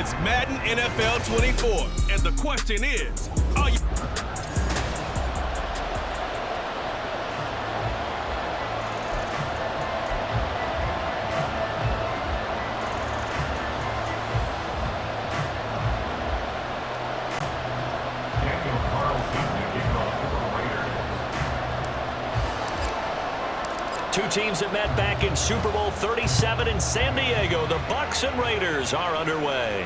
It's Madden NFL 24, and the question is, are you... Two teams that met back in Super Bowl 37 in San Diego. The Bucks and Raiders are underway.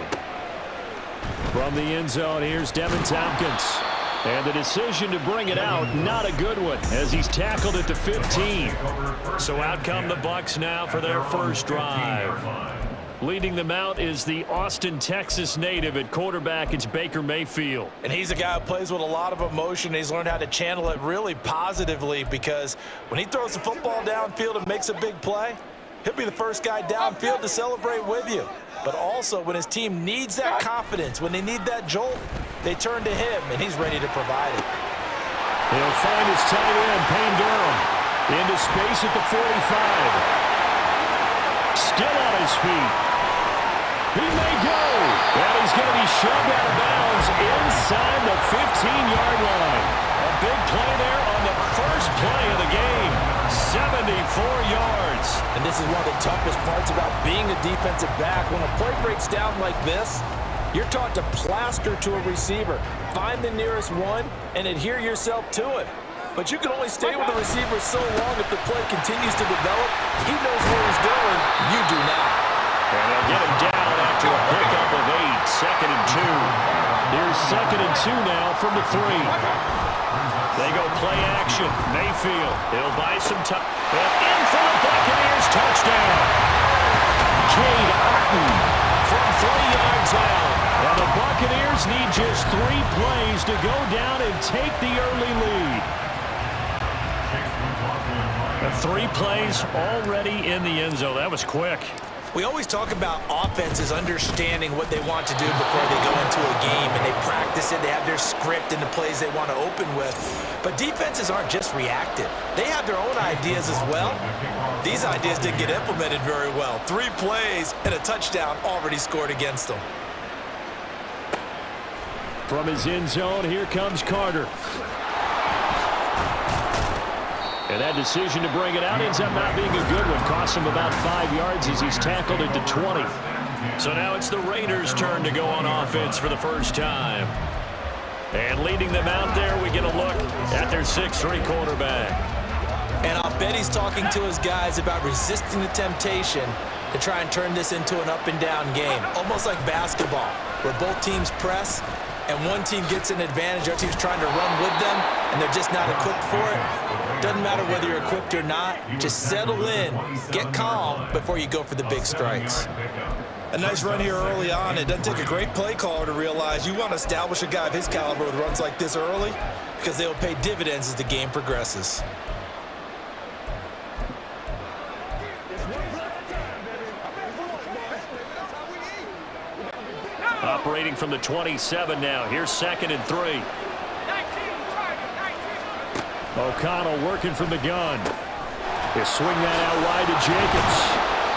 From the end zone, here's Devin Tompkins. And the decision to bring it out, not a good one, as he's tackled at the 15. So out come the Bucks now for their first drive. Leading them out is the Austin, Texas native at quarterback. It's Baker Mayfield. And he's a guy who plays with a lot of emotion. He's learned how to channel it really positively, because when he throws the football downfield and makes a big play, he'll be the first guy downfield to celebrate with you. But also, when his team needs that confidence, when they need that jolt, they turn to him, and he's ready to provide it. He'll find his tight end, Payne Durham, into space at the 45. Still on his feet. He may go, and he's going to be shoved out of bounds inside the 15-yard line. A big play there on the first play of the game. 74 yards. And this is one of the toughest parts about being a defensive back. When a play breaks down like this, you're taught to plaster to a receiver. Find the nearest one and adhere yourself to it. But you can only stay with the receiver so long if the play continues to develop. He knows where he's going. You do not. And they'll get him down after a pickup of 8. 2nd and 2. Here's 2nd and 2 now from the 3. They go play action. Mayfield. He'll buy some time. And in for the Buccaneers. Touchdown. Cade Otton from 3 yards out. And the Buccaneers need just 3 plays to go down and take the early lead. 3 plays already in the end zone. That was quick. We always talk about offenses understanding what they want to do before they go into a game, and they practice it. They have their script and the plays they want to open with. But defenses aren't just reactive. They have their own ideas as well. These ideas didn't get implemented very well. 3 plays and a touchdown already scored against them. From his end zone, here comes Carter. And that decision to bring it out ends up not being a good one. Costs him about 5 yards as he's tackled at the 20. So now it's the Raiders' turn to go on offense for the first time. And leading them out there, we get a look at their 6'3" quarterback. And I'll bet he's talking to his guys about resisting the temptation to try and turn this into an up-and-down game. Almost like basketball, where both teams press, and one team gets an advantage, our team's trying to run with them, and they're just not equipped for it. Doesn't matter whether you're equipped or not. Just settle in, get calm before you go for the big strikes. A nice run here early on. It doesn't take a great play caller to realize you want to establish a guy of his caliber with runs like this early, because they'll pay dividends as the game progresses. Operating from the 27 now. Here's 2nd and 3. O'Connell working from the gun. He'll swing that out wide to Jacobs.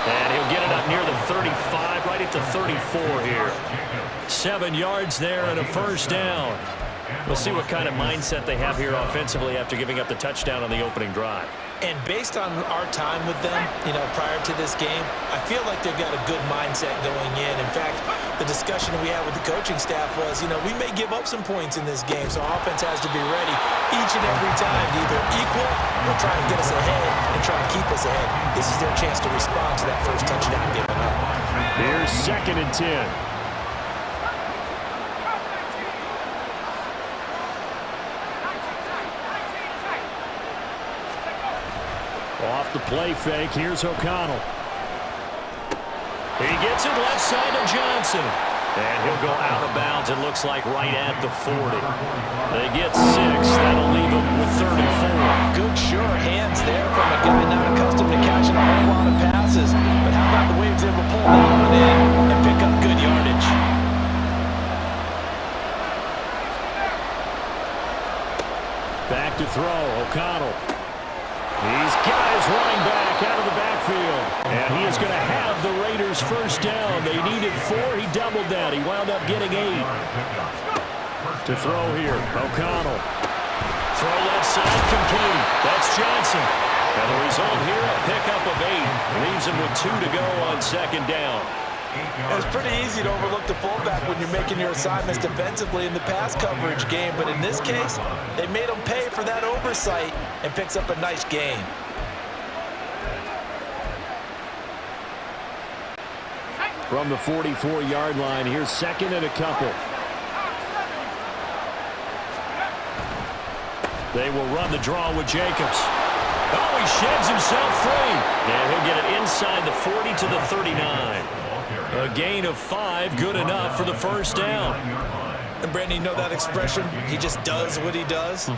And he'll get it up near the 35, right at the 34 here. 7 yards there and a first down. We'll see what kind of mindset they have here offensively after giving up the touchdown on the opening drive. And based on our time with them, prior to this game, I feel like they've got a good mindset going in. In fact, the discussion we had with the coaching staff was, we may give up some points in this game, so our offense has to be ready each and every time to either equal or try and get us ahead and try and keep us ahead. This is their chance to respond to that first touchdown given up. Here's 2nd and 10. Off the play fake, here's O'Connell. He gets it left side to Johnson. And he'll go out of bounds, it looks like right at the 40. They get 6. That'll leave them with 3rd and 4. Good sure hands there from a guy not accustomed to catching a whole lot of passes. But how about the way he was able to pull that one in and pick up good yardage? Back to throw, O'Connell. He's got his running back out of the backfield. And he is going to have the Raiders first down. They needed 4. He doubled that. He wound up getting 8. To throw here, O'Connell. Throw left side, complete. That's Johnson. And the result here, a pickup of 8. Leaves him with 2 to go on second down. It's pretty easy to overlook the fullback when you're making your assignments defensively in the pass coverage game, but in this case, they made him pay for that oversight and picks up a nice gain. From the 44-yard line, here's second and a couple. They will run the draw with Jacobs. Oh, he sheds himself free. And he'll get it inside the 40 to the 39. A gain of 5, good enough for the first down. And Brandon, you know that expression? He just does what he does?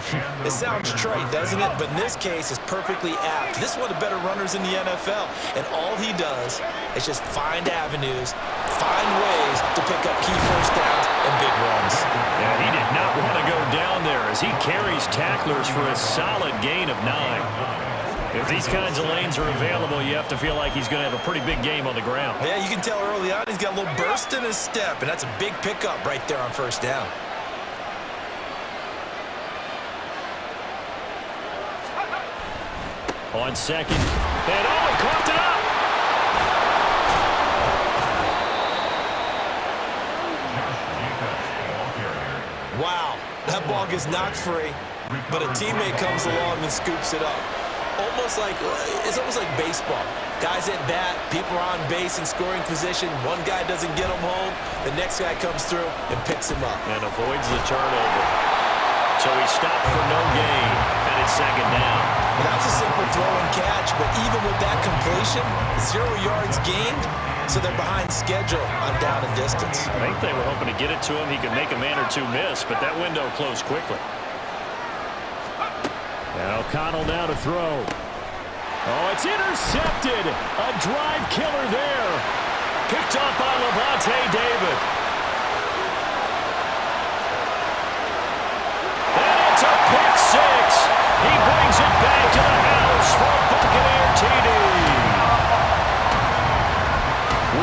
It sounds trite, doesn't it? But in this case, it's perfectly apt. This is one of the better runners in the NFL. And all he does is just find avenues, find ways to pick up key first downs and big runs. Yeah, he did not want to go down there as he carries tacklers for a solid gain of 9. If these kinds of lanes are available, you have to feel like he's going to have a pretty big game on the ground. Yeah, you can tell early on he's got a little burst in his step, and that's a big pickup right there on first down. On second. And oh, he caught it up! Wow, that ball gets knocked free, but a teammate comes along and scoops it up. It's almost like baseball. Guys at bat, people are on base in scoring position. One guy doesn't get him home. The next guy comes through and picks him up. And avoids the turnover. So he stopped for no gain. And it's second down. Well, that was a simple throw and catch, but even with that completion, 0 yards gained, so they're behind schedule on down and distance. I think they were hoping to get it to him. He could make a man or two miss, but that window closed quickly. And O'Connell now to throw. Oh, it's intercepted. A drive killer there. Picked up by Levante David. And it's a pick 6. He brings it back to the house for a Buccaneer TD.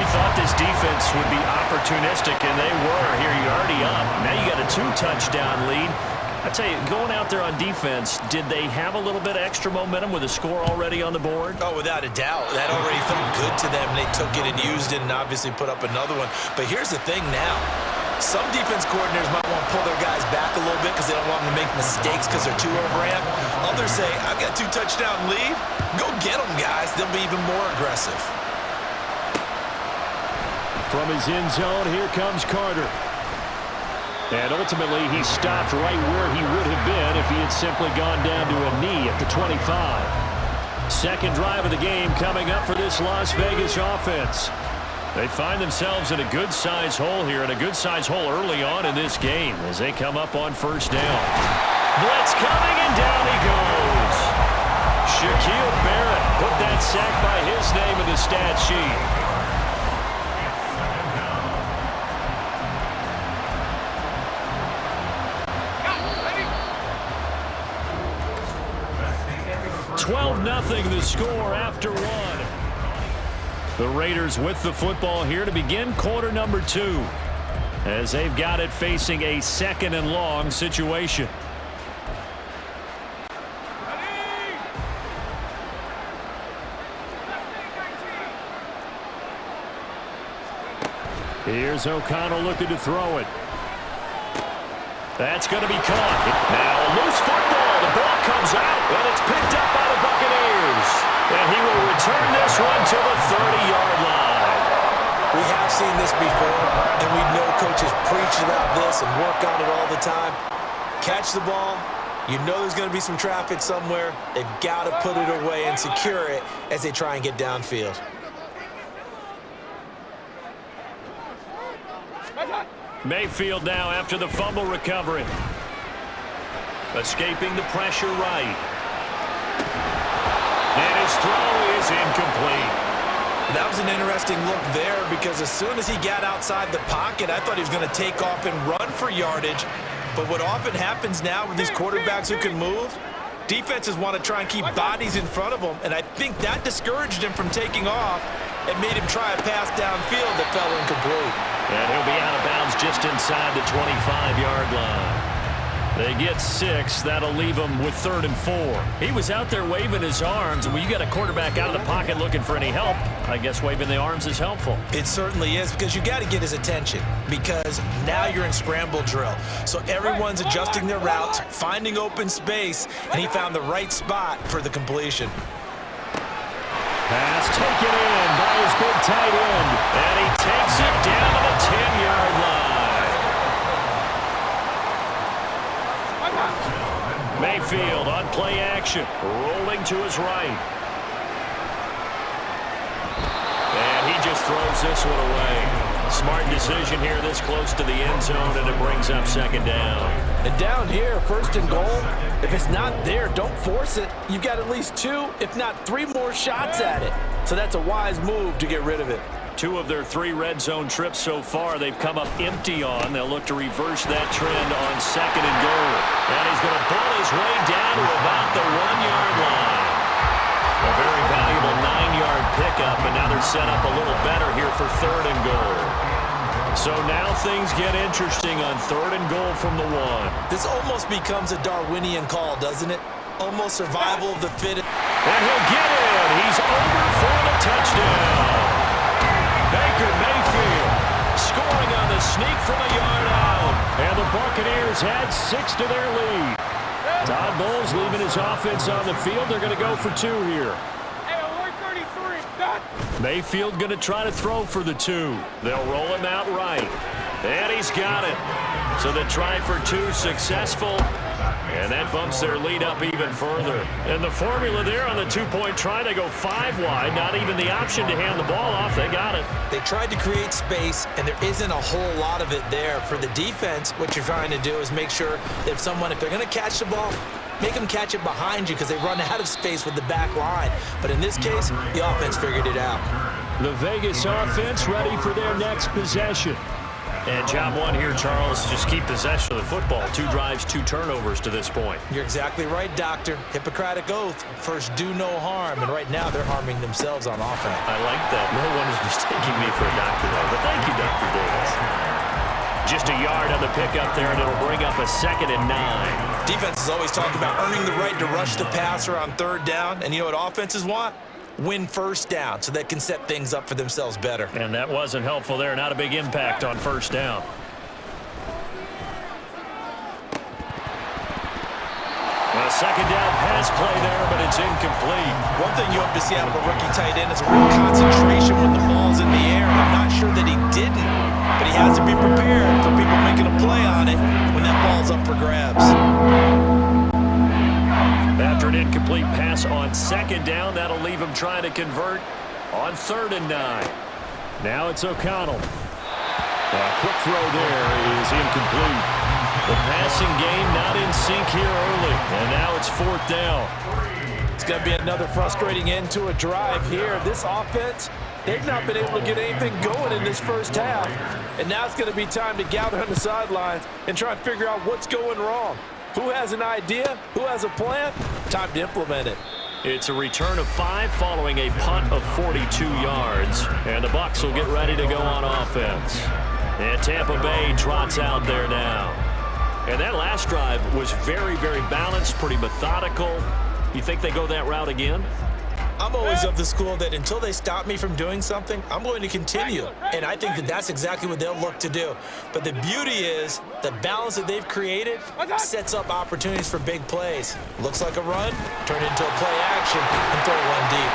We thought this defense would be opportunistic, and they were. Here you're already up. Now you got a 2-touchdown lead. I tell you, going out there on defense, did they have a little bit of extra momentum with a score already on the board? Oh, without a doubt. That already felt good to them. They took it and used it and obviously put up another one. But here's the thing now. Some defense coordinators might want to pull their guys back a little bit because they don't want them to make mistakes because they're too overamped. Others say, I've got a 2-touchdown lead. Go get them, guys. They'll be even more aggressive. From his end zone, here comes Carter. And ultimately, he stopped right where he would have been if he had simply gone down to a knee at the 25. Second drive of the game coming up for this Las Vegas offense. They find themselves in a good-sized hole here, and a good-sized hole early on in this game as they come up on first down. Blitz coming, and down he goes. Shaquille Barrett put that sack by his name in the stat sheet. Nothing the score after one. The Raiders with the football here to begin quarter number 2 as they've got it facing a 2nd and long situation. Here's O'Connell looking to throw it. That's going to be caught. Now a loose football. The ball comes out, and it's picked up by the Buccaneers. And he will return this one to the 30-yard line. We have seen this before, and we know coaches preach about this and work on it all the time. Catch the ball. You know there's going to be some traffic somewhere. They've got to put it away and secure it as they try and get downfield. Mayfield now after the fumble recovery. Escaping the pressure right. And his throw is incomplete. That was an interesting look there because as soon as he got outside the pocket, I thought he was going to take off and run for yardage. But what often happens now with these quarterbacks who can move, defenses want to try and keep bodies in front of them, and I think that discouraged him from taking off. It made him try a pass downfield that fell incomplete. And he'll be out of bounds just inside the 25-yard line. They get 6. That'll leave him with 3rd and 4. He was out there waving his arms. When you got a quarterback out of the pocket looking for any help, I guess waving the arms is helpful. It certainly is, because you got to get his attention, because now you're in scramble drill. So everyone's adjusting their routes, finding open space, and he found the right spot for the completion. Pass taken in by his big tight end, and he takes it down to the 10-yard line. Mayfield on play action, rolling to his right. And he just throws this one away. Smart decision here this close to the end zone, and it brings up 2nd down. And down here, 1st and goal, if it's not there, don't force it. You've got at least 2, if not 3 more shots at it. So that's a wise move to get rid of it. 2 of their 3 red zone trips so far they've come up empty on. They'll look to reverse that trend on 2nd and goal. And he's going to pull his way down to about the 1-yard line. A very valuable 9-yard pickup, and now they're set up a little better here for 3rd and goal. So now things get interesting on 3rd and goal from the 1. This almost becomes a Darwinian call, doesn't it? Almost survival of the fittest. And he'll get it. He's over for the touchdown. Baker Mayfield scoring on the sneak from a yard out. And the Buccaneers add 6 to their lead. Todd Bowles leaving his offense on the field. They're going to go for 2 here. Mayfield going to try to throw for the 2. They'll roll him out right. And he's got it. So the try for 2 successful. And that bumps their lead up even further. And the formula there on the 2-point try, they go 5 wide. Not even the option to hand the ball off. They got it. They tried to create space, and there isn't a whole lot of it there. For the defense, what you're trying to do is make sure that if they're going to catch the ball, make them catch it behind you, because they run out of space with the back line. But in this case, the offense figured it out. The Vegas offense ready for their next possession. And job 1 here, Charles, just keep possession of the football. 2 drives, 2 turnovers to this point. You're exactly right, Doctor. Hippocratic oath, first do no harm. And right now they're harming themselves on offense. I like that. No one is mistaking me for a doctor, though. But thank you, Dr. Davis. Just a yard on the pickup there, and it'll bring up a 2nd and 9. Defenses always talk about earning the right to rush the passer on 3rd down. And you know what offenses want? Win 1st down so they can set things up for themselves better. And that wasn't helpful there. Not a big impact on 1st down. A 2nd down pass play there, but it's incomplete. One thing you hope to see out of a rookie tight end is a real concentration when the ball's in the air. And I'm not sure that he didn't, but he has to be prepared for people making a play on it when that ball's up for grabs. After an incomplete pass on 2nd down, that'll leave him trying to convert on 3rd and 9. Now it's O'Connell. A quick throw there is incomplete. The passing game not in sync here early, and now it's 4th down. It's going to be another frustrating end to a drive here. This offense, they've not been able to get anything going in this 1st half, and now it's going to be time to gather on the sidelines and try and figure out what's going wrong. Who has an idea? Who has a plan? Time to implement it. It's a return of 5 following a punt of 42 yards. And the Bucs will get ready to go on offense. And Tampa Bay trots out there now. And that last drive was very, very balanced, pretty methodical. You think they go that route again? I'm always of the school that until they stop me from doing something, I'm going to continue. And I think that that's exactly what they'll look to do. But the beauty is the balance that they've created sets up opportunities for big plays. Looks like a run, turn into a play action, and throw one deep.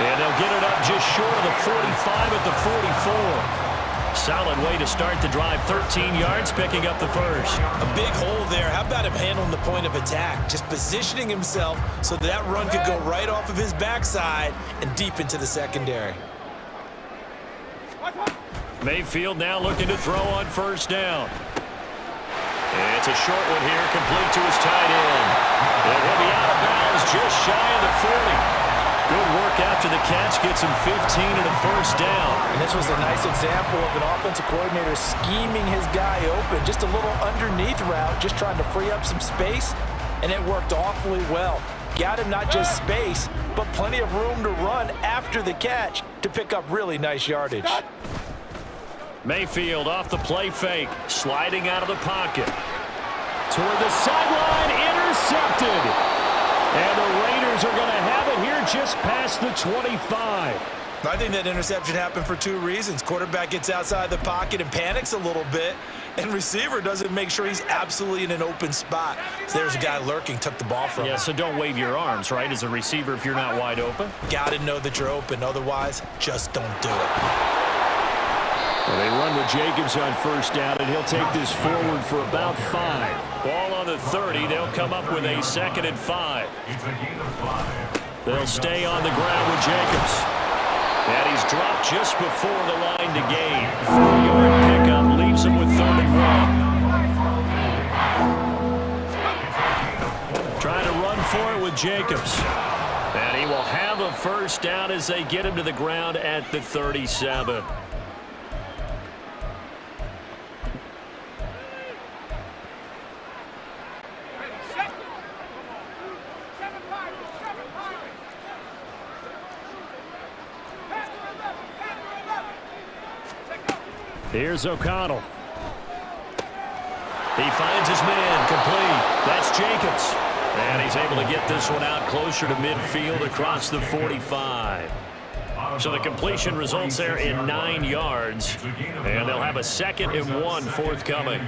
And they'll get it up just short of the 45 at the 44. Solid way to start the drive. 13 yards, picking up the first. A big hole there. How about him handling the point of attack? Just positioning himself so that run could go right off of his backside and deep into the secondary. Mayfield now looking to throw on 1st down. And it's a short one here, complete to his tight end. And he'll be out of bounds just shy of the 40. Good work after the catch, gets him 15 and a 1st down. And this was a nice example of an offensive coordinator scheming his guy open. Just a little underneath route, just trying to free up some space, and it worked awfully well. Got him not just space, but plenty of room to run after the catch to pick up really nice yardage. Mayfield off the play fake, sliding out of the pocket. Toward the sideline, intercepted. And the Raiders are going to have it here just past the 25. I think that interception happened for two reasons. Quarterback gets outside the pocket and panics a little bit, and receiver doesn't make sure he's absolutely in an open spot. So there's a guy lurking, took the ball from him. Yeah, so don't wave your arms, right, as a receiver if you're not wide open. Got to know that you're open. Otherwise, just don't do it. Well, they run with Jacobs on first down, and he'll take this forward for about 5. Ball on the 30. They'll come up with a 2nd and 5. They'll stay on the ground with Jacobs. And he's dropped just before the line to gain. 4-yard pickup leaves him with 3rd and 1. Trying to run for it with Jacobs. And he will have a first down as they get him to the ground at the 37. Here's O'Connell. He finds his man, complete. That's Jacobs. And he's able to get this one out closer to midfield across the 45. So the completion results there in 9 yards. And they'll have a 2nd and 1 forthcoming.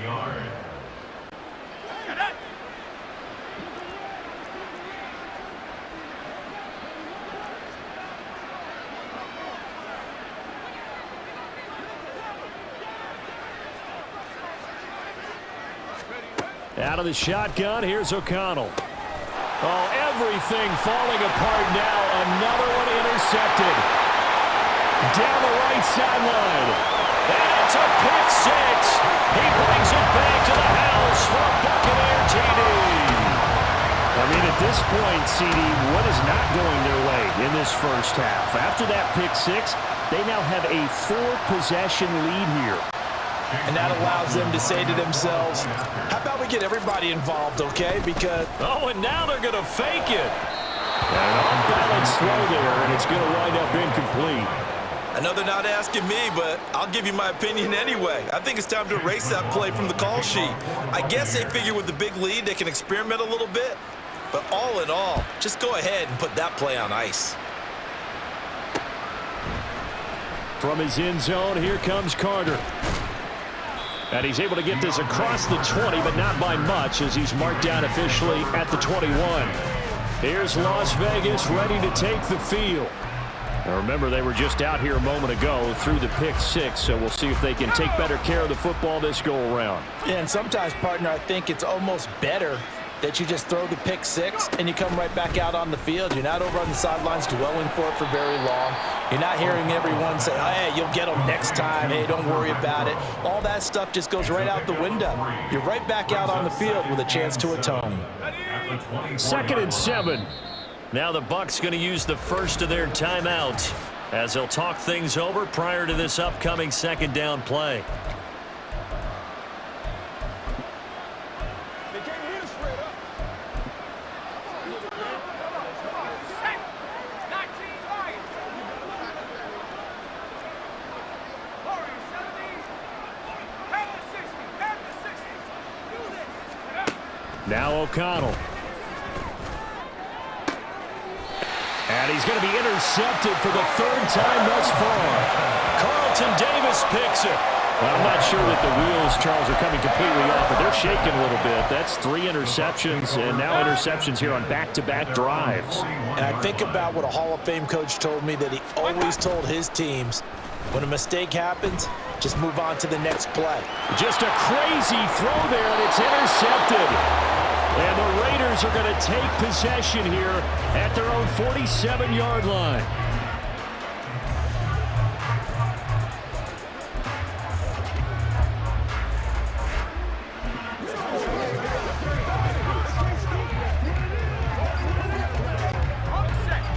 Out of the shotgun, here's O'Connell. Oh, everything falling apart now. Another one intercepted. Down the right sideline. And it's a pick 6. He brings it back to the house for Buccaneer TD. I mean, at this point, CD, what is not going their way in this first half? After that pick 6, they now have a 4-possession lead here. And that allows them to say to themselves, how about we get everybody involved, okay? Because... Oh, and now they're going to fake it. An off-balance throw there, and it's going to wind up incomplete. I know they're not asking me, but I'll give you my opinion anyway. I think it's time to erase that play from the call sheet. I guess they figure with the big lead they can experiment a little bit. But all in all, just go ahead and put that play on ice. From his end zone, here comes Carter. And he's able to get this across the 20, but not by much, as he's marked down officially at the 21. Here's Las Vegas ready to take the field. Now remember, they were just out here a moment ago through the pick 6, so we'll see if they can take better care of the football this go-around. Yeah, and sometimes, partner, I think it's almost better that you just throw the pick 6 and you come right back out on the field. You're not over on the sidelines dwelling for it for very long. You're not hearing everyone say, oh, hey, you'll get them next time. Hey, don't worry about it. All that stuff just goes right out the window. You're right back out on the field with a chance to atone. 2nd and 7. Now the Bucs going to use the first of their timeouts as they'll talk things over prior to this upcoming 2nd down play. Now O'Connell. And he's going to be intercepted for the 3rd time thus far. Carlton Davis picks it. Well, I'm not sure that the wheels, Charles, are coming completely off, but they're shaking a little bit. That's 3 interceptions, and now interceptions here on back-to-back drives. And I think about what a Hall of Fame coach told me that he always told his teams, when a mistake happens, just move on to the next play. Just a crazy throw there, and it's intercepted. And the Raiders are going to take possession here at their own 47-yard line.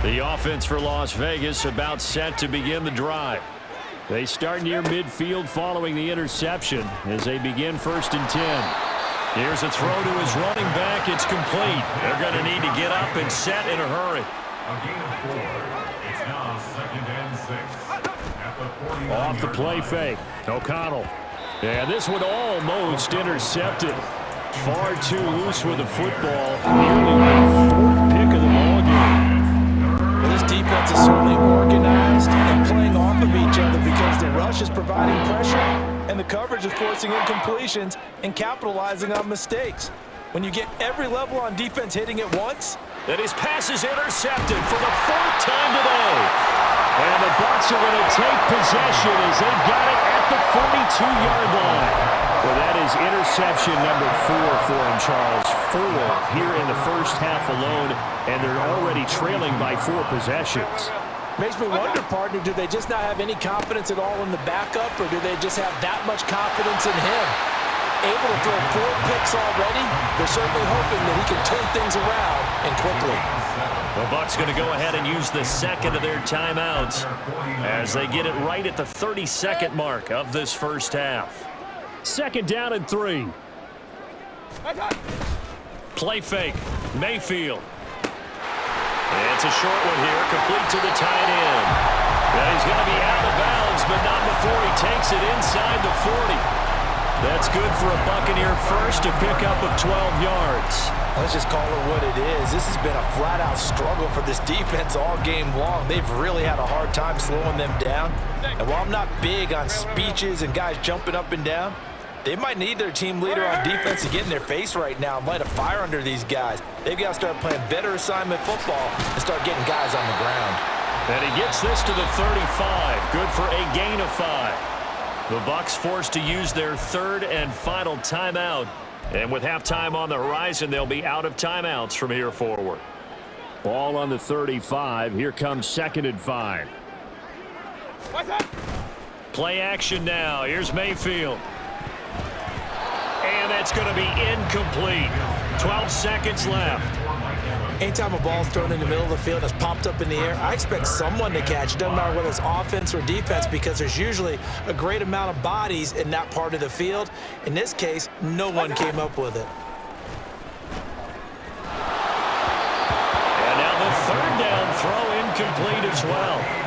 The offense for Las Vegas about set to begin the drive. They start near midfield following the interception as they begin 1st and 10. Here's a throw to his running back. It's complete. They're going to need to get up and set in a hurry. A gain of 4. It's now 2nd and 6. At the 49 Off the play fake. O'Connell. And this one almost intercepted. Far too loose with the football. Nearly the 4th pick of the ball game. Well, this defense is certainly organized and playing off of each other because the rush is providing pressure and the coverage is forcing incompletions and capitalizing on mistakes. When you get every level on defense hitting at once. And his pass is intercepted for the 4th time today. And the Bucs are going to take possession as they've got it at the 42-yard line. Well, that is interception number 4 for him, Charles. 4 here in the first half alone, and they're already trailing by 4 possessions. Makes me wonder, partner, do they just not have any confidence at all in the backup, or do they just have that much confidence in him? Able to throw 4 picks already, they're certainly hoping that he can turn things around and quickly. The Bucs going to go ahead and use the second of their timeouts as they get it right at the 32nd mark of this first half. 2nd down and 3. Play fake. Mayfield. And it's a short one here, complete to the tight end. Now he's going to be out of bounds, but not before he takes it inside the 40. That's good for a Buccaneer first, to pick up of 12 yards. Let's just call it what it is. This has been a flat-out struggle for this defense all game long. They've really had a hard time slowing them down. And while I'm not big on speeches and guys jumping up and down, they might need their team leader on defense to get in their face right now and light a fire under these guys. They've got to start playing better assignment football and start getting guys on the ground. And he gets this to the 35. Good for a gain of 5. The Bucs forced to use their 3rd and final timeout. And with halftime on the horizon, they'll be out of timeouts from here forward. Ball on the 35. Here comes 2nd and 5. Play action now. Here's Mayfield. And that's going to be incomplete. 12 seconds left. Anytime a ball's thrown in the middle of the field that's popped up in the air, I expect someone to catch. It doesn't matter whether it's offense or defense, because there's usually a great amount of bodies in that part of the field. In this case, no one came up with it. And now the 3rd down throw incomplete as well.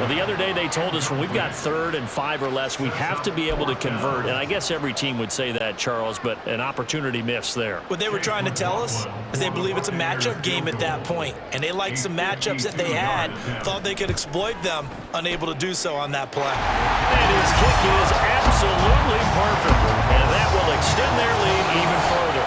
Well, the other day they told us when we've got 3rd and 5 or less, we have to be able to convert. And I guess every team would say that, Charles, but an opportunity missed there. What they were trying to tell us is they believe it's a matchup game at that point. And they liked some matchups that they had, thought they could exploit them, unable to do so on that play. And his kick is absolutely perfect. And that will extend their lead even further.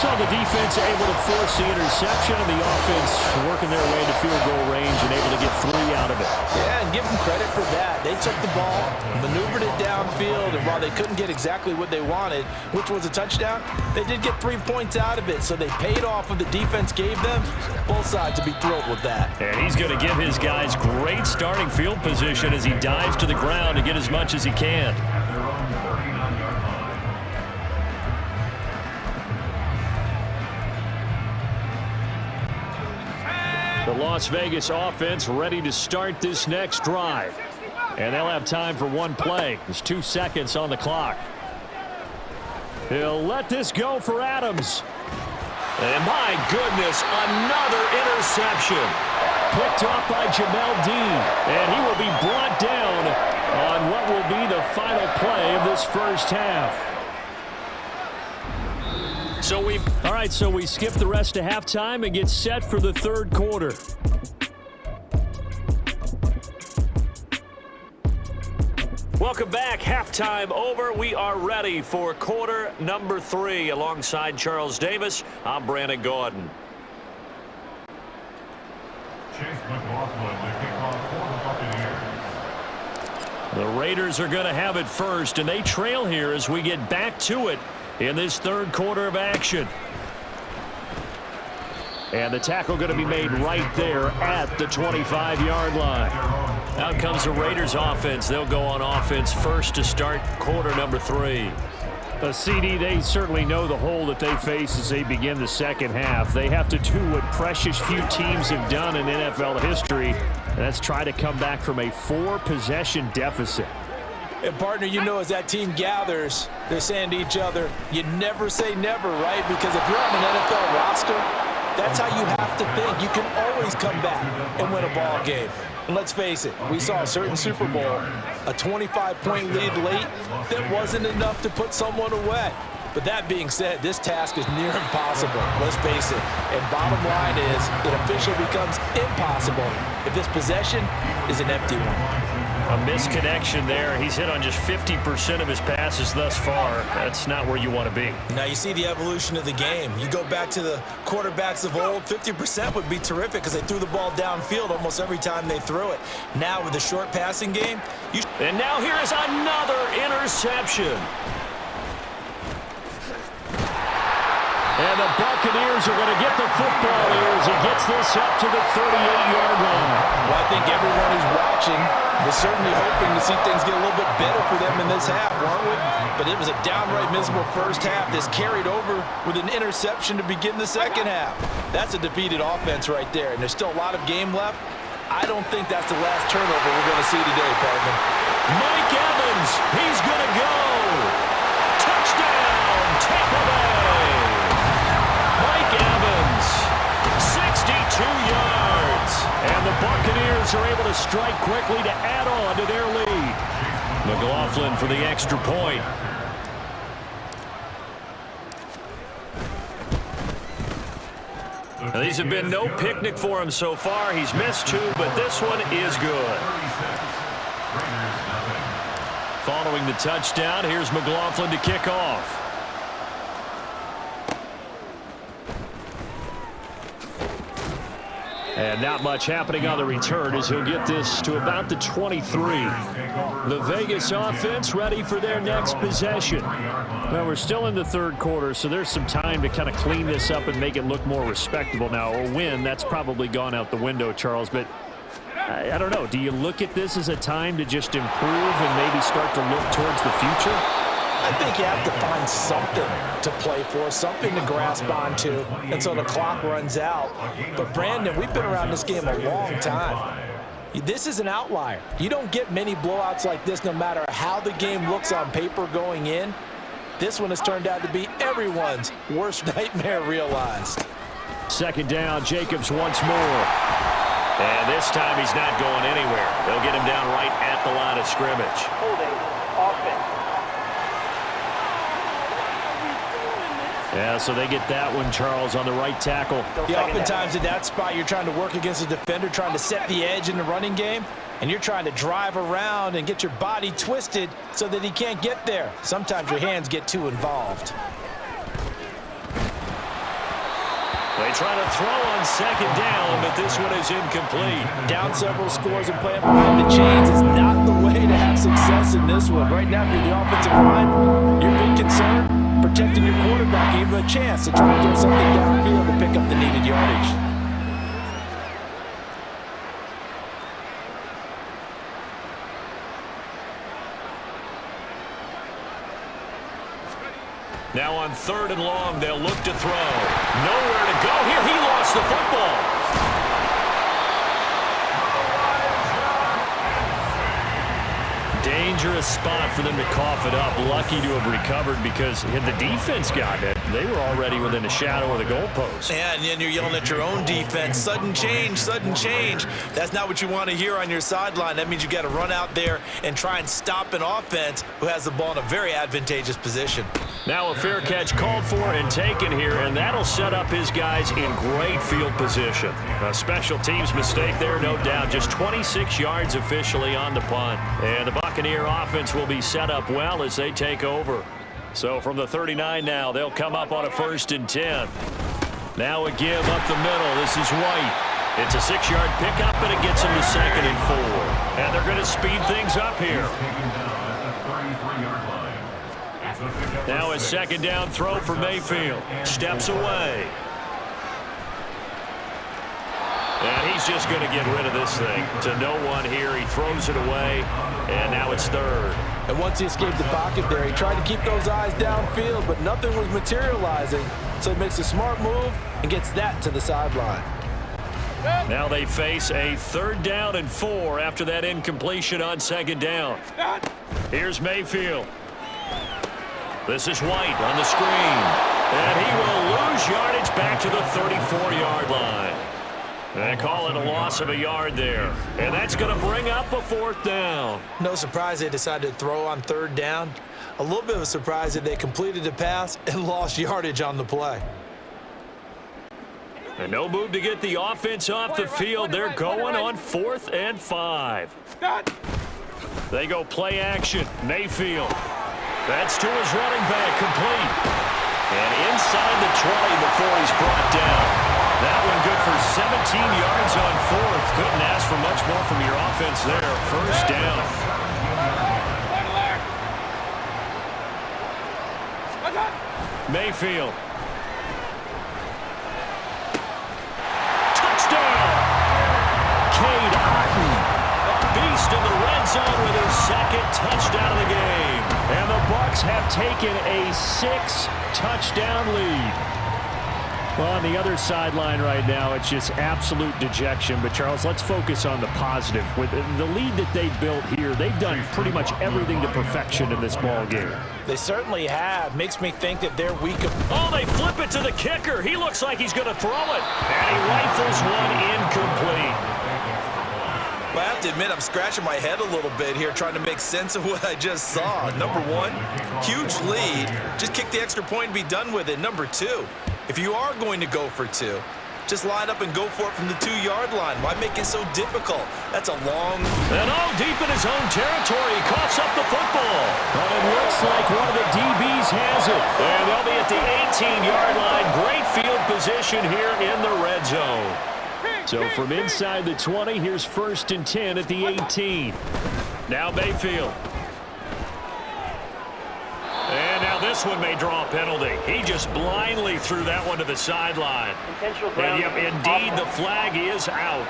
So the defense able to force the interception, and the offense working their way to field goal range and able to get 3 out of it. Yeah, and give them credit for that. They took the ball, maneuvered it downfield, and while they couldn't get exactly what they wanted, which was a touchdown, they did get 3 points out of it, so they paid off what the defense gave them. Both sides to be thrilled with that. And he's going to give his guys great starting field position as he dives to the ground to get as much as he can. The Las Vegas offense ready to start this next drive. And they'll have time for 1 play. There's 2 seconds on the clock. He'll let this go for Adams. And my goodness, another interception. Picked off by Jamel Dean. And he will be brought down on what will be the final play of this first half. All right, so we skip the rest of halftime and get set for the 3rd quarter. Welcome back. Halftime over. We are ready for quarter number 3. Alongside Charles Davis, I'm Brandon Gordon. Chase McLaughlin, the kickoff for the Buccaneers. The Raiders are going to have it first, and they trail here as we get back to it in this 3rd quarter of action. And the tackle going to be made right there at the 25-yard line. Out comes the Raiders offense. They'll go on offense first to start quarter number 3. A CD, they certainly know the hole that they face as they begin the second half. They have to do what precious few teams have done in NFL history, and that's try to come back from a 4-possession deficit. And partner, you know, as that team gathers, they're saying to each other, you never say never, right? Because if you're on an NFL roster, that's how you have to think. You can always come back and win a ball game. And let's face it, we saw a certain Super Bowl, a 25-point lead late that wasn't enough to put someone away. But that being said, this task is near impossible, let's face it. And bottom line is, it officially becomes impossible if this possession is an empty one. A misconnection there. He's hit on just 50% of his passes thus far. That's not where you want to be. Now you see the evolution of the game. You go back to the quarterbacks of old, 50% would be terrific because they threw the ball downfield almost every time they threw it. Now with the short passing game, and now here is another interception. And the Buccaneers are going to get the football here as he gets this up to the 38-yard line. Well, I think everyone who's watching was certainly hoping to see things get a little bit better for them in this half, weren't we? But it was a downright miserable first half. This carried over with an interception to begin the second half. That's a defeated offense right there, and there's still a lot of game left. I don't think that's the last turnover we're going to see today, partner. Mike Evans, he's going to go. Touchdown, Tampa Bay. Mike Evans, 62 yards. And the Buccaneers are able to strike quickly to add on to their lead. McLaughlin for the extra point. Now, these have been no picnic for him so far. He's missed two, but this one is good. Following the touchdown, here's McLaughlin to kick off. And not much happening on the return as he'll get this to about the 23. The Vegas offense ready for their next possession. Well, we're still in the third quarter, so there's some time to kind of clean this up and make it look more respectable. Now, a win, that's probably gone out the window, Charles, but I don't know. Do you look at this as a time to just improve and maybe start to look towards the future? I think you have to find something to play for, something to grasp onto until the clock runs out. But, Brandon, we've been around this game a long time. This is an outlier. You don't get many blowouts like this no matter how the game looks on paper going in. This one has turned out to be everyone's worst nightmare realized. Second down, Jacobs once more. And this time he's not going anywhere. They'll get him down right at the line of scrimmage. Holding offense. Yeah, so they get that one, Charles, on the right tackle. Yeah, oftentimes in that spot, you're trying to work against a defender, trying to set the edge in the running game, and you're trying to drive around and get your body twisted so that he can't get there. Sometimes your hands get too involved. They try to throw on second down, but this one is incomplete. Down several scores and playing behind the chains is not the way to have success in this one. Right now, for the offensive line, your big concern, protecting your quarterback, give him a chance to try to get something downfield to pick up the needed yardage. Now on third and long, they'll look to throw. Nowhere to go here. He lost the football. Dangerous spot for them to cough it up. Lucky to have recovered because had the defense gotten it, they were already within a shadow of the goalpost. Yeah, and then you're yelling at your own defense. Sudden change, sudden change. That's not what you want to hear on your sideline. That means you got to run out there and try and stop an offense who has the ball in a very advantageous position. Now a fair catch called for and taken here, and that'll set up his guys in great field position. A special teams mistake there, no doubt. Just 26 yards officially on the punt. And the Buccaneer offense will be set up well as they take over. So from the 39 now, they'll come up on a 1st and 10. Now a give up the middle. This is White. It's a 6-yard pickup, and it gets him to 2nd and 4. And they're going to speed things up here. Now a 2nd down throw for Mayfield. Steps away. And he's just going to get rid of this thing to no one here. He throws it away, and now it's 3rd. And once he escaped the pocket there, he tried to keep those eyes downfield, but nothing was materializing. So he makes a smart move and gets that to the sideline. Now they face a 3rd down and 4 after that incompletion on 2nd down. Here's Mayfield. This is White on the screen. And he will lose yardage back to the 34-yard line. They call it a loss of a yard there. And that's going to bring up a 4th down. No surprise they decided to throw on 3rd down. A little bit of a surprise that they completed the pass and lost yardage on the play. And no move to get the offense off the field. They're going on 4th and 5. They go play action. Mayfield. That's to his running back, complete. And inside the 20 before he's brought down. That one good for 17 yards on 4th. Couldn't ask for much more from your offense there. 1st down. Mayfield. Touchdown! Cade Otton. Beast in the red zone with his 2nd touchdown of the game. And the Bucs have taken a 6-touchdown lead. Well, on the other sideline right now, it's just absolute dejection. But, Charles, let's focus on the positive. With the lead that they built here, they've done pretty much everything to perfection in this ball game. They certainly have. Makes me think that they're weak. Oh, they flip it to the kicker. He looks like he's going to throw it. And he rifles one incomplete. Well, I have to admit, I'm scratching my head a little bit here trying to make sense of what I just saw. Number 1, huge lead. Just kick the extra point and be done with it. Number 2, if you are going to go for 2, just line up and go for it from the 2-yard line. Why make it so difficult? That's a long... And deep in his own territory, he coughs up the football. But it looks like one of the DBs has it. And they'll be at the 18-yard line. Great field position here in the red zone. So from inside the 20, here's 1st and 10 at the 18. Now Mayfield. And now this one may draw a penalty. He just blindly threw that one to the sideline. And yep, indeed, the flag is out.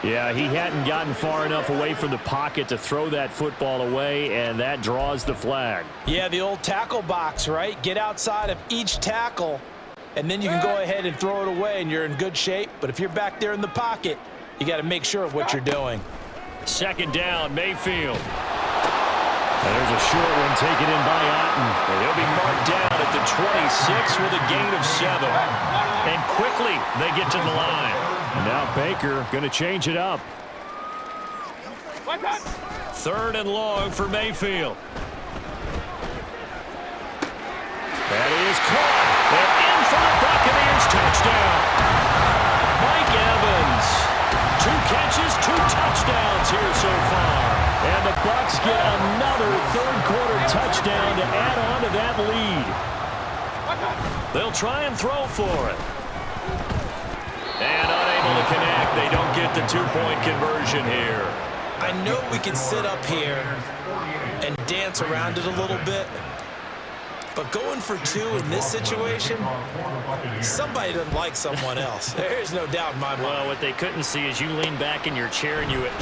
Yeah, he hadn't gotten far enough away from the pocket to throw that football away, and that draws the flag. Yeah, the old tackle box, right? Get outside of each tackle, and then you can go ahead and throw it away, and you're in good shape. But if you're back there in the pocket, you got to make sure of what you're doing. 2nd down, Mayfield. And there's a short one taken in by Otton. And he'll be marked down at the 26 with a gain of 7. And quickly, they get to the line. And now Baker going to change it up. 3rd and long for Mayfield. That is caught. And in for the Buccaneers touchdown. Mike Evans. 2 catches, 2 touchdowns here so far. And the Bucs get another 3rd-quarter touchdown to add on to that lead. They'll try and throw for it. And unable to connect. They don't get the 2-point conversion here. I know we can sit up here and dance around it a little bit, but going for 2 in this situation, somebody doesn't like someone else. There's no doubt in my mind. Well, what they couldn't see is you lean back in your chair and you went,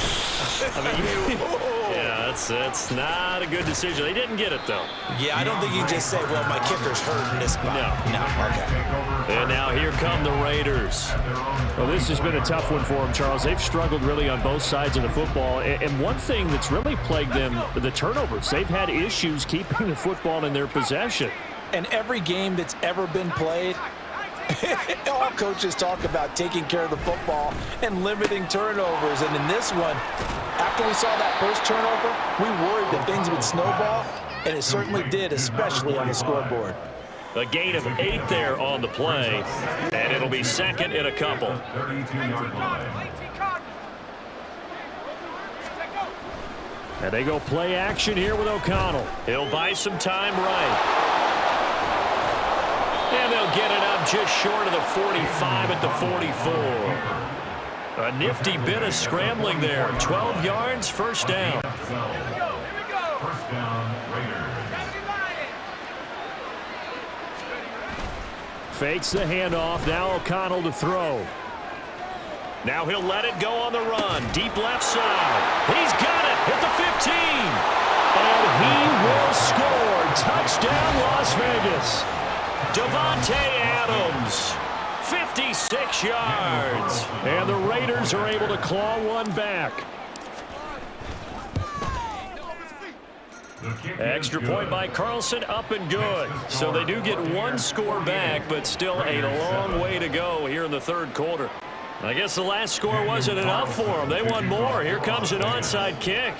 yeah, that's not a good decision. They didn't get it, though. Yeah, I don't think you can just say, well, my kicker's hurt in this spot. No, okay. And now here come the Raiders. Well, this has been a tough one for them, Charles. They've struggled really on both sides of the football. And one thing that's really plagued them, the turnovers. They've had issues keeping the football in their possession. And every game that's ever been played, all coaches talk about taking care of the football and limiting turnovers. And in this one, after we saw that first turnover, we worried that things would snowball, and it certainly did, especially on the scoreboard. A gain of 8 there on the play, and it'll be 2nd and a couple. And they go play action here with O'Connell. He'll buy some time right. And they'll get it up just short of the 45 at the 44. A nifty bit of scrambling there. 12 yards, 1st down. First down, Raiders. Fakes the handoff. Now O'Connell to throw. Now he'll let it go on the run. Deep left side. He's got it at the 15. And he will score. Touchdown, Las Vegas. Davante Adams. 56 yards. And the Raiders are able to claw one back. Extra point by Carlson, up and good. So they do get one score back, but still a long way to go here in the third quarter. I guess the last score wasn't enough for them. They want more. Here comes an onside kick.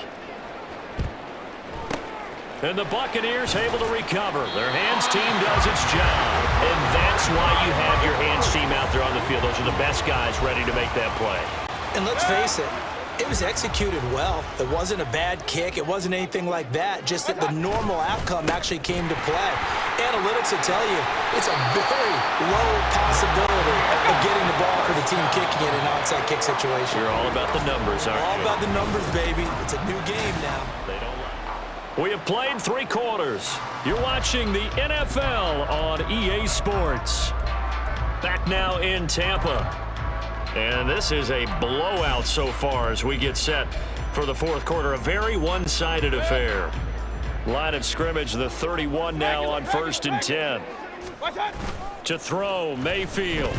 And the Buccaneers able to recover. Their hands team does its job. And that's why you have your hands team out there on the field. Those are the best guys ready to make that play. And let's face it, it was executed well. It wasn't a bad kick. It wasn't anything like that. Just that the normal outcome actually came to play. Analytics will tell you it's a very low possibility of getting the ball for the team kicking in an onside kick situation. You're all about the numbers, aren't you? All about the numbers, baby. It's a new game now. We have played 3 quarters. You're watching the NFL on EA Sports. Back now in Tampa. And this is a blowout so far as we get set for the fourth quarter. A very one-sided affair. Line of scrimmage, the 31 now on 1st and 10. To throw, Mayfield.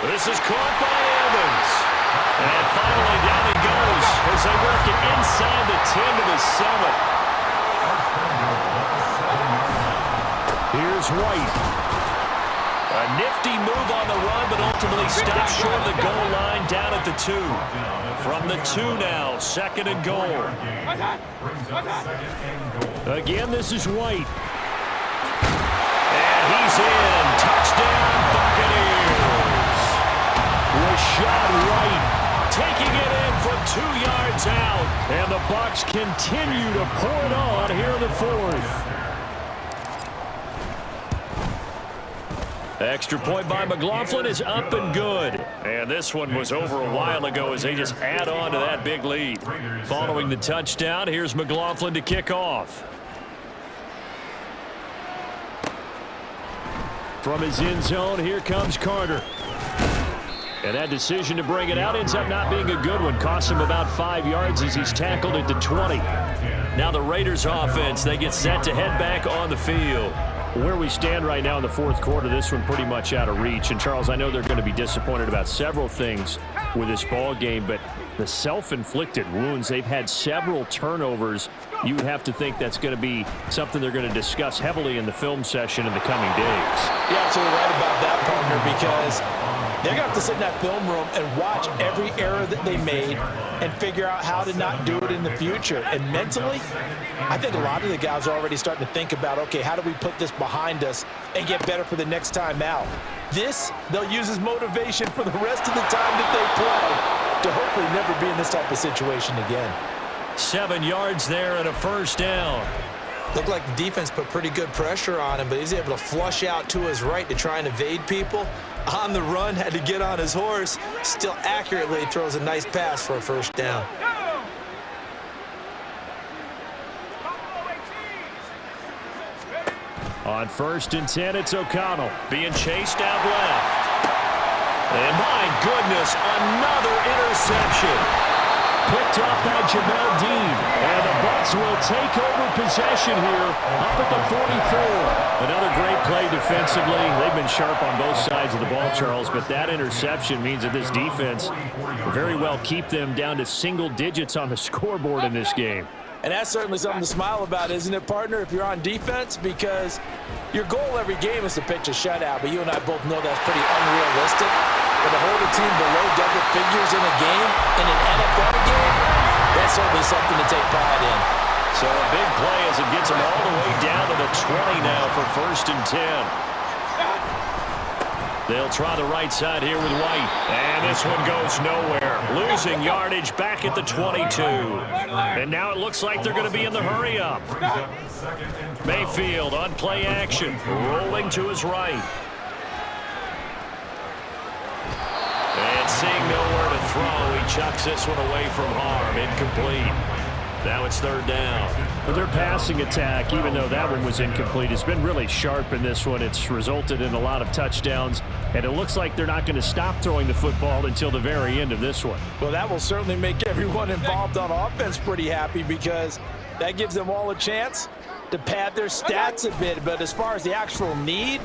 This is caught by Evans. And finally down he goes as they work it inside the 10 to the 7. Here's White. A nifty move on the run, but ultimately stops short of the goal line down at the 2. From the 2 now, 2nd and goal. Again, this is White. And he's in. Touchdown, Buccaneers. Rashad White taking it in from 2 yards out. And the Bucs continue to pour it on here in the 4th. Extra point by McLaughlin is up and good. And this one was over a while ago as they just add on to that big lead. Following the touchdown, here's McLaughlin to kick off. From his end zone, here comes Carter. And that decision to bring it out ends up not being a good one. Costs him about 5 yards as he's tackled at the 20. Now the Raiders offense, they get set to head back on the field. Where we stand right now in the fourth quarter, this one pretty much out of reach. And, Charles, I know they're going to be disappointed about several things with this ball game, but the self-inflicted wounds, they've had several turnovers. You would have to think that's going to be something they're going to discuss heavily in the film session in the coming days. You're absolutely right about that, partner, because they're going to have to sit in that film room and watch every error that they made and figure out how to not do it in the future. And mentally, I think a lot of the guys are already starting to think about, okay, how do we put this behind us and get better for the next time out? This, they'll use as motivation for the rest of the time that they play to hopefully never be in this type of situation again. 7 yards there and a first down. Looked like the defense put pretty good pressure on him, but he's able to flush out to his right to try and evade people. On the run, had to get on his horse. Still accurately throws a nice pass for a first down. On 1st and 10, it's O'Connell being chased out left. And my goodness, another interception. Picked up by Jamel Dean. And the Bucs will take over possession here up at the 44. Another great play defensively. They've been sharp on both sides of the ball, Charles, but that interception means that this defense will very well keep them down to single digits on the scoreboard in this game. And that's certainly something to smile about, isn't it, partner, if you're on defense? Because your goal every game is to pitch a shutout, but you and I both know that's pretty unrealistic. But to hold a team below double figures in a game, in an NFL game, that's certainly something to take pride in. So a big play as it gets them all the way down to the 20 now for 1st and 10. They'll try the right side here with White. And this one goes nowhere. Losing yardage back at the 22. And now it looks like they're going to be in the hurry-up. Mayfield on play action. Rolling to his right. And seeing nowhere to throw, he chucks this one away from harm. Incomplete. Now it's 3rd down. But their passing attack, even though that one was incomplete, has been really sharp in this one. It's resulted in a lot of touchdowns, and it looks like they're not going to stop throwing the football until the very end of this one. Well, that will certainly make everyone involved on offense pretty happy because that gives them all a chance to pad their stats a bit. But as far as the actual need,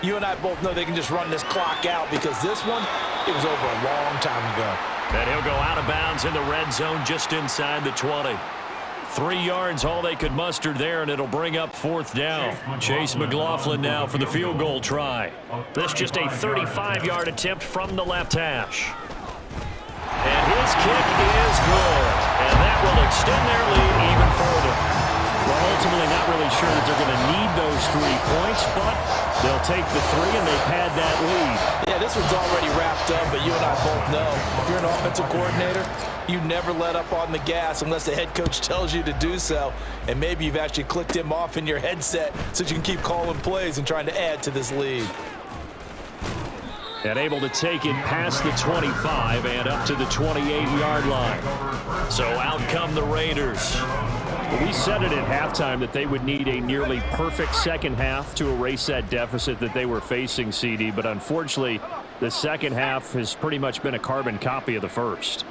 you and I both know they can just run this clock out because this one, it was over a long time ago. And he'll go out of bounds in the red zone just inside the 20. 3 yards, all they could muster there, and it'll bring up 4th down. Chase McLaughlin now for the field goal try. This just a 35-yard attempt from the left hash. And his kick is good. And that will extend their lead even further. Well, ultimately not really sure that they're going to need those 3 points, but they'll take the 3 and they pad that lead. Yeah, this one's already wrapped up, but you and I both know if you're an offensive coordinator, you never let up on the gas unless the head coach tells you to do so. And maybe you've actually clicked him off in your headset so you can keep calling plays and trying to add to this lead. And able to take it past the 25 and up to the 28-yard line. So out come the Raiders. We said it at halftime that they would need a nearly perfect second half to erase that deficit that they were facing, CD. But unfortunately, the second half has pretty much been a carbon copy of the first.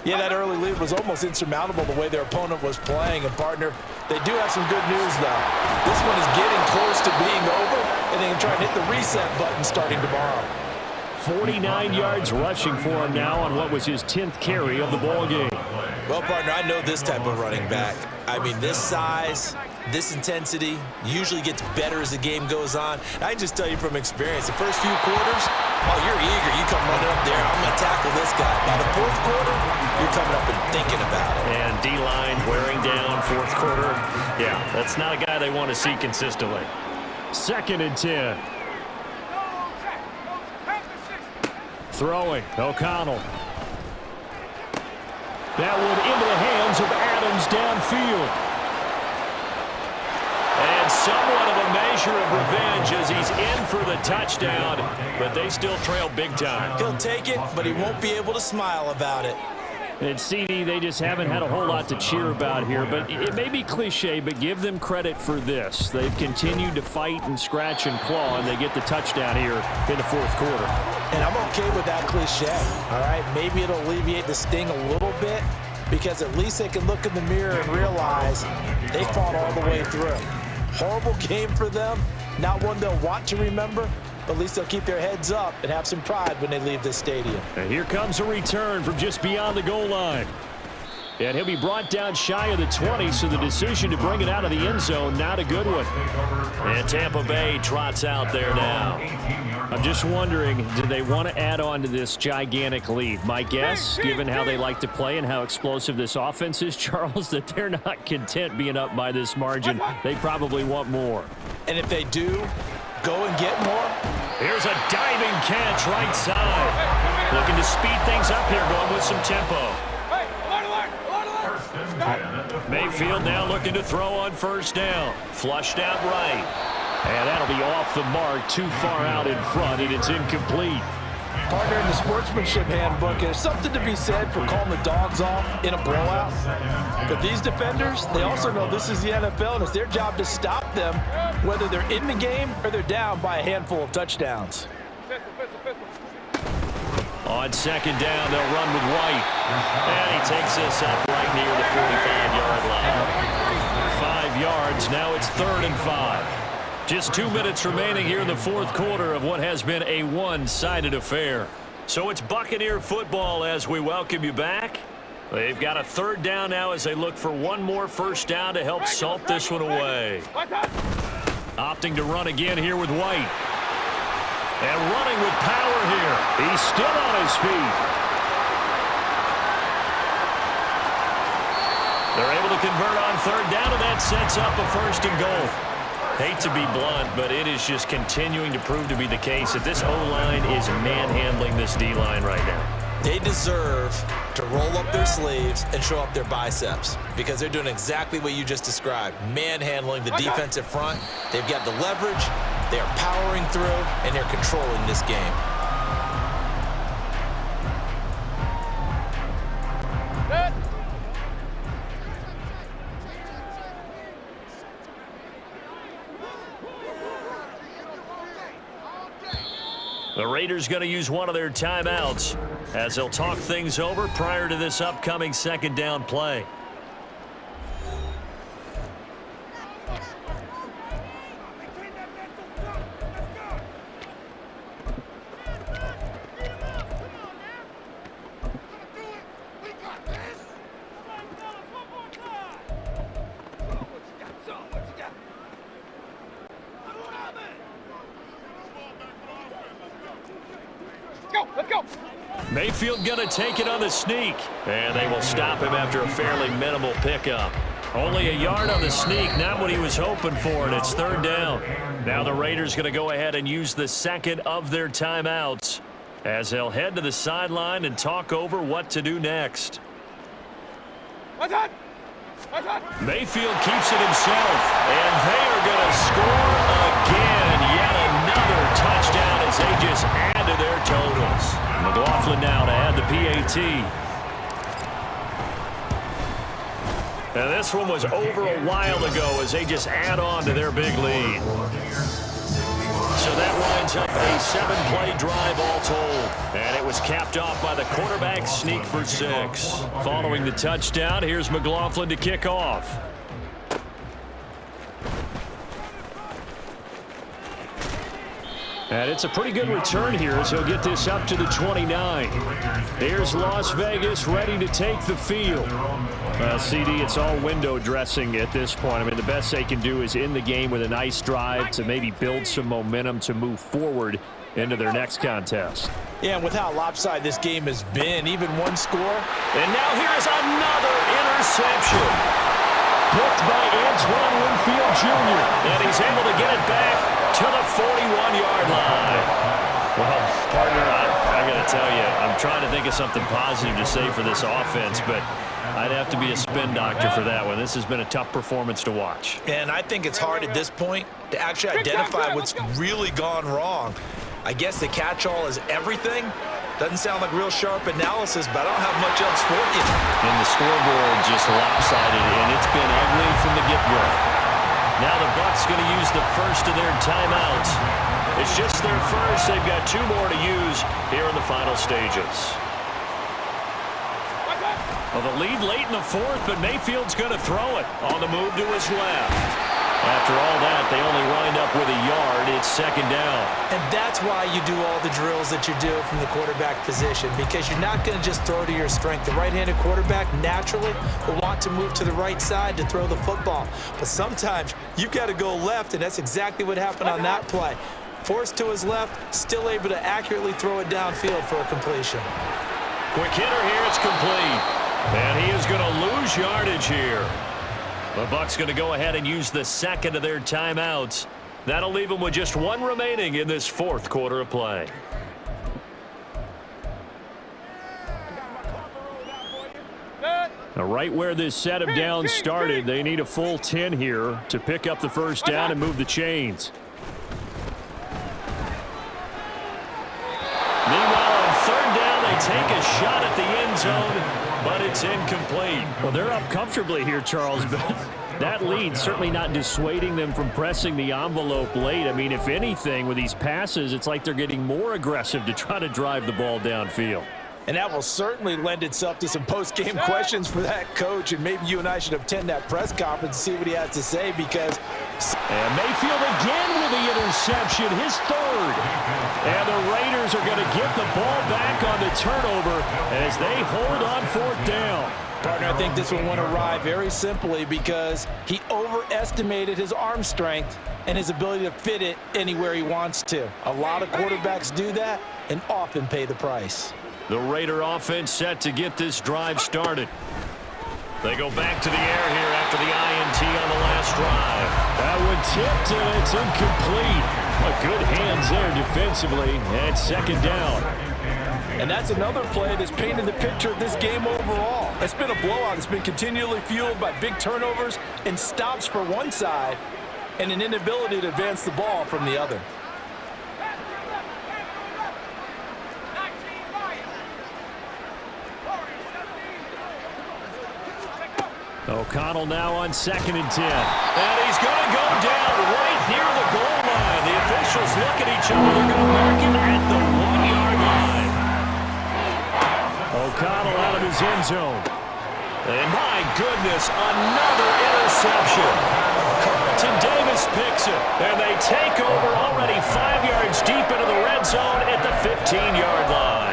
Yeah, that early lead was almost insurmountable the way their opponent was playing. And, partner, they do have some good news, though. This one is getting close to being over, and they can try and hit the reset button starting tomorrow. 49 yards rushing for him now on what was his 10th carry of the ballgame. Well, partner, I know this type of running back. I mean, this size, this intensity usually gets better as the game goes on. I just tell you from experience, the first few quarters, oh, you're eager. You come running up there. I'm going to tackle this guy. By the fourth quarter, you're coming up and thinking about it. And D-line wearing down fourth quarter. Yeah, that's not a guy they want to see consistently. 2nd and 10. Throwing, O'Connell. That one into the hands of Adams downfield. And somewhat of a measure of revenge as he's in for the touchdown, but they still trail big time. He'll take it, but he won't be able to smile about it. And CD, they just haven't had a whole lot to cheer about here, but it may be cliche, but give them credit for this. They've continued to fight and scratch and claw, and they get the touchdown here in the fourth quarter. And I'm okay with that cliche, all right? Maybe it'll alleviate the sting a little bit because at least they can look in the mirror and realize they fought all the way through. Horrible game for them, not one they'll want to remember, but at least they'll keep their heads up and have some pride when they leave this stadium. And here comes a return from just beyond the goal line. And he'll be brought down shy of the 20, so the decision to bring it out of the end zone, not a good one. And Tampa Bay trots out there now. I'm just wondering, do they want to add on to this gigantic lead? My guess, given how they like to play and how explosive this offense is, Charles, that they're not content being up by this margin. They probably want more. And if they do, go and get more. Here's a diving catch right side. Looking to speed things up here, going with some tempo. Mayfield now looking to throw on first down. Flushed out right. And that'll be off the mark, too far out in front, and it's incomplete. Partner, in the sportsmanship handbook, there's something to be said for calling the dogs off in a blowout. But these defenders, they also know this is the NFL, and it's their job to stop them, whether they're in the game or they're down by a handful of touchdowns. On second down, they'll run with White. And he takes this up right near the 45-yard line. 5 yards, now it's 3rd and 5. Just 2 minutes remaining here in the fourth quarter of what has been a one-sided affair. So it's Buccaneer football as we welcome you back. They've got a 3rd down now as they look for one more first down to help salt this one away. Opting to run again here with White. And running with power here. He's still on his feet. They're able to convert on 3rd down, and that sets up a 1st and goal. Hate to be blunt, but it is just continuing to prove to be the case that this O-line is manhandling this D-line right now. They deserve to roll up their sleeves and show up their biceps because they're doing exactly what you just described, manhandling the defensive front. They've got the leverage, they are powering through, and they're controlling this game. The Raiders going to use one of their timeouts as they'll talk things over prior to this upcoming 2nd down play. Mayfield going to take it on the sneak. And they will stop him after a fairly minimal pickup. Only a yard on the sneak, not what he was hoping for, and it's third down. Now the Raiders going to go ahead and use the second of their timeouts as they'll head to the sideline and talk over what to do next. Mayfield keeps it himself, and they are going to score again. Yet another touchdown as they just add to their totals. McLaughlin now to add the PAT. And this one was over a while ago as they just add on to their big lead. So that winds up a 7-play drive all told. And it was capped off by the quarterback sneak for 6. Following the touchdown, here's McLaughlin to kick off. And it's a pretty good return here as he'll get this up to the 29. Here's Las Vegas ready to take the field. Well, CD, it's all window dressing at this point. I mean, the best they can do is in the game with a nice drive to maybe build some momentum to move forward into their next contest. Yeah, and with how lopsided this game has been, even one score. And now here's another interception. Picked by Antoine Winfield Jr. And he's able to get it back to the 41-yard line. Well, partner, I got to tell you, I'm trying to think of something positive to say for this offense, but I'd have to be a spin doctor for that one. This has been a tough performance to watch. And I think it's hard at this point to actually identify what's really gone wrong. I guess the catch-all is everything. Doesn't sound like real sharp analysis, but I don't have much else for you. And the scoreboard just lopsided, and it's been ugly from the get-go. Now the Bucs going to use the first of their timeouts. It's just their first. They've got 2 more to use here in the final stages. Well, the lead late in the 4th, but Mayfield's going to throw it on the move to his left. After all that, they only wind up with a yard. It's second down. And that's why you do all the drills that you do from the quarterback position, because you're not going to just throw to your strength. The right-handed quarterback naturally will want to move to the right side to throw the football. But sometimes you've got to go left, and that's exactly what happened on that play. Forced to his left, still able to accurately throw it downfield for a completion. Quick hitter here, it's complete. And he is going to lose yardage here. The Bucs going to go ahead and use the second of their timeouts. That'll leave them with just 1 remaining in this 4th quarter of play. Now, right where this set of downs started, they need a full 10 here to pick up the first down and move the chains. Meanwhile, on third down, they take a shot at the end zone, but it's incomplete. Well, they're up comfortably here, Charles, but that lead certainly not dissuading them from pressing the envelope late. I mean, if anything, with these passes, it's like they're getting more aggressive to try to drive the ball downfield. And that will certainly lend itself to some post-game questions for that coach, and maybe you and I should attend that press conference and see what he has to say, because... And Mayfield again with the interception, his 3rd. And the Raiders are going to get the ball back on the turnover as they hold on 4th down. Partner, I think this one went awry very simply because he overestimated his arm strength and his ability to fit it anywhere he wants to. A lot of quarterbacks do that and often pay the price. The Raider offense set to get this drive started. They go back to the air here after the INT on the last drive. That one tipped, and it's incomplete. Good hands there defensively, and second down. And that's another play that's painted the picture of this game overall. It's been a blowout. It's been continually fueled by big turnovers and stops for one side and an inability to advance the ball from the other. O'Connell now on 2nd and 10. And he's going to go down right near the goal line. The officials look at each other. They're going to mark him at the 1-yard line. O'Connell out of his end zone. And my goodness, another interception. Carlton Davis picks it. And they take over already 5 yards deep into the red zone at the 15-yard line.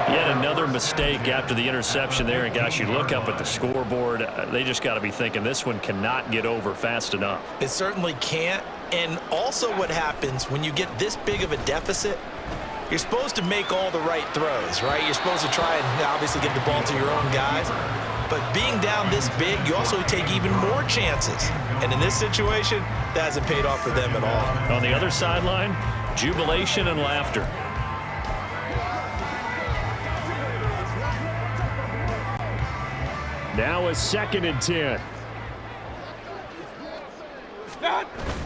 Yet another mistake after the interception there. And, gosh, you look up at the scoreboard, they just got to be thinking this one cannot get over fast enough. It certainly can't. And also what happens when you get this big of a deficit, You're supposed to make all the right throws, right? You're supposed to try and obviously get the ball to your own guys. But being down this big, you also take even more chances. And in this situation, that hasn't paid off for them at all. On the other sideline, jubilation and laughter. Now a 2nd and 10.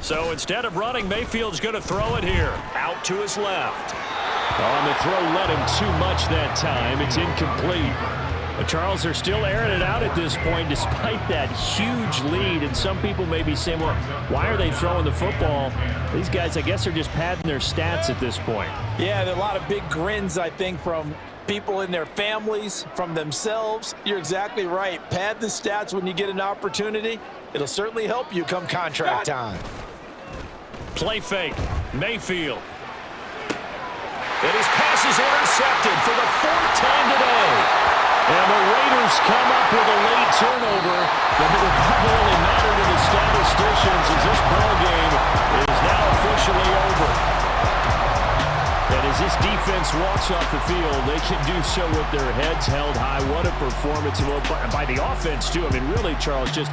So instead of running, Mayfield's going to throw it here. Out to his left. On the throw, led him too much that time. It's incomplete. The Charles are still airing it out at this point despite that huge lead. And some people may be saying, well, why are they throwing the football? These guys, I guess, are just padding their stats at this point. Yeah, there are a lot of big grins, I think, from people in their families, from themselves. You're exactly right. Pad the stats when you get an opportunity. It'll certainly help you come contract time. Play fake. Mayfield. And his pass is intercepted for the 4th time today. And the Raiders come up with a late turnover, but it will probably only matter to the statisticians as this ball game is now officially over. And as this defense walks off the field, they can do so with their heads held high. What a performance by the offense, too. I mean, really, Charles, just